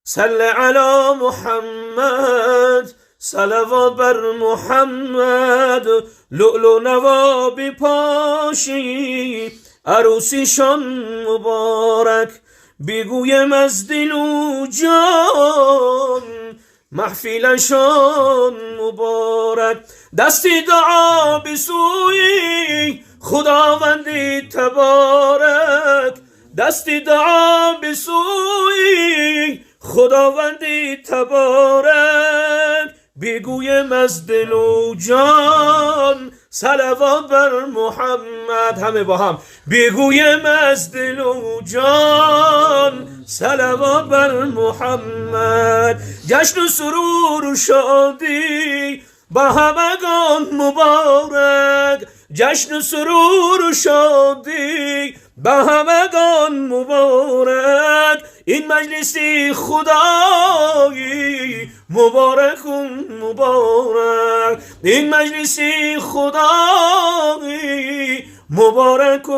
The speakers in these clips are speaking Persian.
صل علی محمد صلوات بر محمد لؤلؤ نوا بپاشی عروسیشان مبارک بگویم از دل و جان محفلشان مبارک دستی دعا به سوی خداوندی تبارک دستی دعا به سوی خداوندی تبارک بگویم از دل و جان صلوات بر محمد همه با هم بگویم از دل و جان صلوات بر محمد جشن و سرور و شادی با همگان مبارک جشن و سرور و شادی با همگان مبارک این مجلسی خدایی مبارک مبارک این مجلسی خدایی مبارک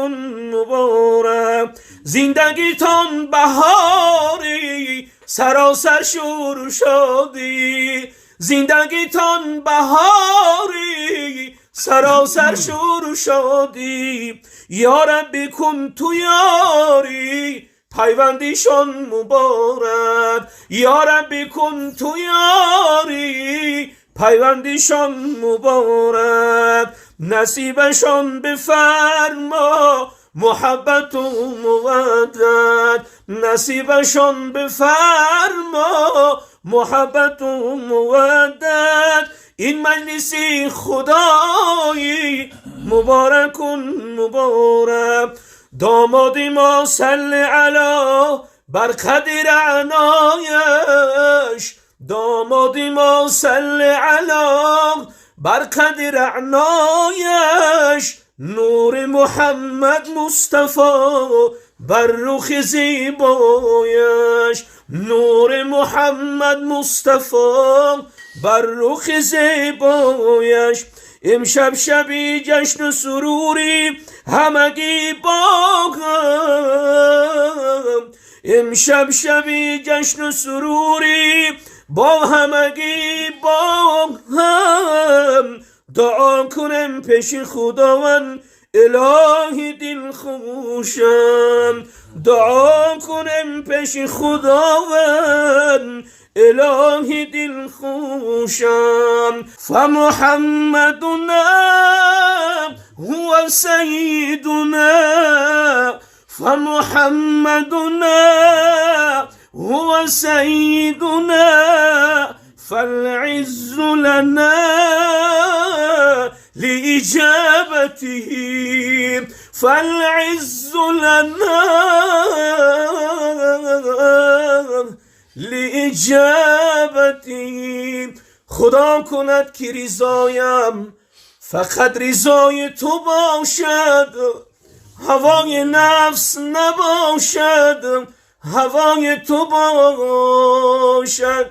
مبارک زندگیتان بهاری سراسر شور و شادی زندگیتان بهاری سراسر شور و شادی یا ربی کن تو یاری پیوندیشان مبارک یا ربی کن تو یاری پیوندیشان مبارک نصیبشان بفرما محبت و مودت نصیبشان بفرما محبت و مودت این مجلسی خدایی مبارک مبارک دامادی ما صل علی بر قدر عنایش دامادی ما صل علی بر قدر عنایش نور محمد مصطفی بر رخ زیبایش نور محمد مصطفی بر رخ زیبایش امشب شبی جشن و سروری همگی با هم امشب شبی جشن و سروری با همگی با هم دعا کنم پیش خداوند الهی دل خوشم دعا کنم پیش خداوند الهی دل خوشم فمحمدنا هو سیدنا فمحمدنا هو سيدنا فالعز لنا لإجابته فالعز لنا لإجابته خدا کند که رضایم فقط رضای تو باشد هوای نفس نباشد هوای تو باشد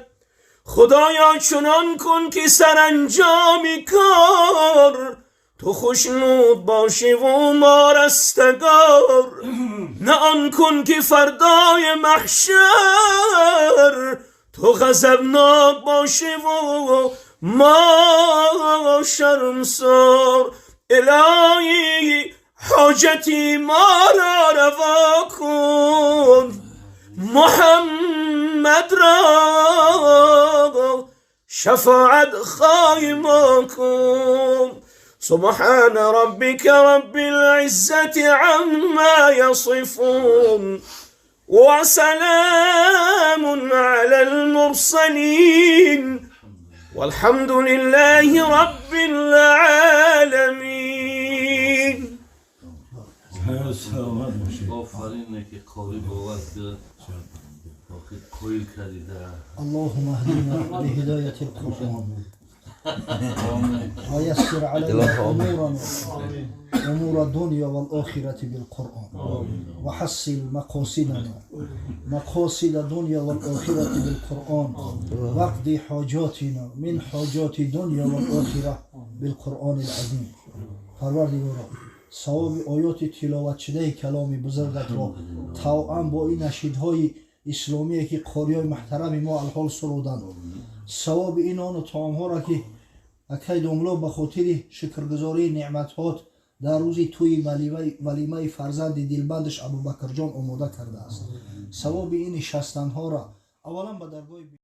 خدایا چنان کن که سرانجام کار تو خوشنود باشی و ما رستگار نه آن کن که فردای محشر تو غضبناک باشی و ما شرمسار الهی حاجتی ما را روا کن محمد را شفاعت خواهی ما کن سبحان ربك رب العزة عما يصفون وسلام على المرسلين والحمد لله رب العالمين آفرینه که قاری باور کرد آخه کویل کردیده اللهم اهدنا بهداية القرآن ويسر علينا أمور الدنيا والآخرة بالقرآن وحصل مقاصدنا مقاصد الدنيا والآخرة بالقرآن واقض حاجاتنا من حاجات الدنيا والآخرة بالقرآن العظيم پروردگارا ثواب آیات تلاوت شده کلام بزرگت را توأم با این نشیدهای اسلامیه که قاریای محترم ما الحال سرودند ثواب این آن طعام ها را که اکید املا به خاطر شکرگزاری نعمت هات در روز توی ولیمه فرزند دلبندش ابوبکر جان آماده کرده است ثواب این شستن ها را اولا به درگاه